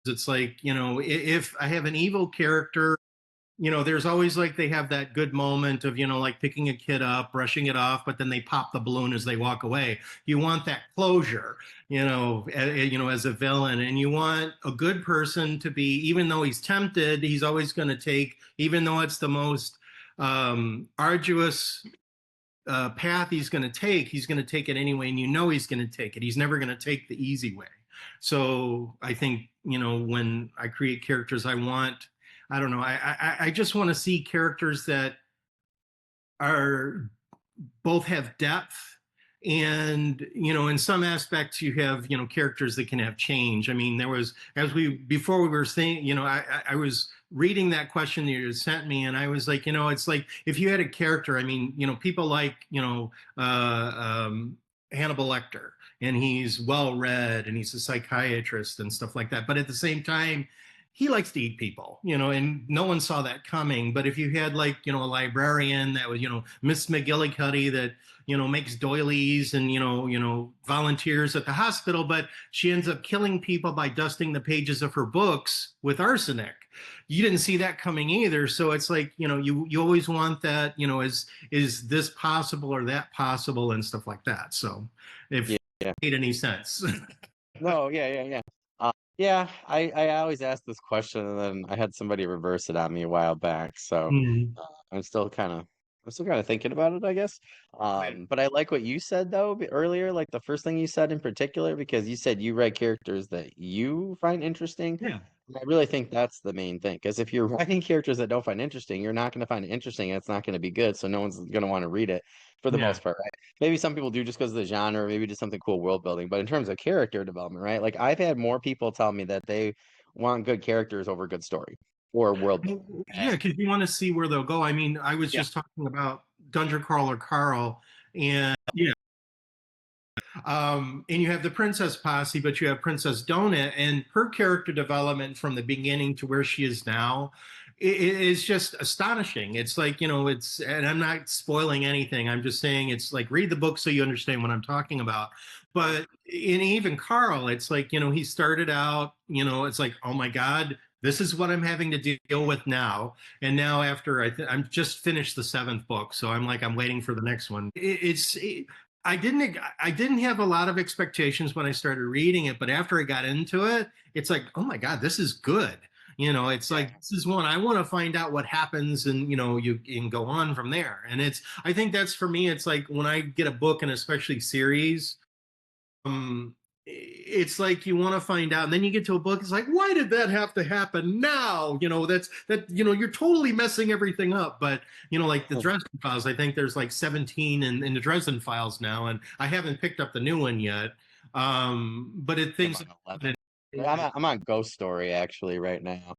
It's like, if I have an evil character, there's always like they have that good moment of, like picking a kid up, brushing it off, but then they pop the balloon as they walk away. You want that closure, as a villain, and you want a good person to be, even though he's tempted, he's always going to take, even though it's the most arduous path he's going to take it anyway, and he's going to take it. He's never going to take the easy way. So I think, when I create characters, I don't know, I just want to see characters that are both have depth, and in some aspects you have characters that can have change. I mean, there was, before we were saying, I was reading that question that you sent me, and I was like, it's like if you had a character, I mean, people like Hannibal Lecter, and he's well read and he's a psychiatrist and stuff like that, but at the same time he likes to eat people, and no one saw that coming. But if you had like, a librarian that was, Miss McGillicuddy that, makes doilies and, volunteers at the hospital, but she ends up killing people by dusting the pages of her books with arsenic. You didn't see that coming either. So it's like, you always want that, is this possible or that possible and stuff like that. So if it made any sense. No, yeah. Yeah, I always ask this question, and then I had somebody reverse it on me a while back. So I'm still kind of thinking about it, I guess. But I like what you said though earlier, like the first thing you said in particular, because you said you write characters that you find interesting. Yeah. And I really think that's the main thing, because if you're writing characters that don't find interesting, you're not going to find it interesting, and it's not going to be good. So no one's going to want to read it for the most part, right? Maybe some people do just because of the genre, maybe just something cool world building. But in terms of character development, right? Like I've had more people tell me that they want good characters over good story or world building. Yeah, because you want to see where they'll go. I mean, I was just talking about Dungeon Crawler Carl, and and you have the Princess Posse, but you have Princess Donut, and her character development from the beginning to where she is now is just astonishing. It's like, and I'm not spoiling anything. I'm just saying it's like, read the book so you understand what I'm talking about. But in even Carl, it's like, he started out, it's like, oh my God, this is what I'm having to deal with now. And now after I'm just finished the 7th book. So I'm like, I'm waiting for the next one. I didn't have a lot of expectations when I started reading it, but after I got into it, it's like, oh my God, this is good. It's like, this is one I want to find out what happens, and you can go on from there. And I think that's, for me, it's like when I get a book, and especially series, it's like you want to find out, and then you get to a book, it's like, why did that have to happen now? You're totally messing everything up. But like the Dresden Files, I think there's like 17 in the Dresden Files now, and I haven't picked up the new one yet. But I'm on Ghost Story actually right now.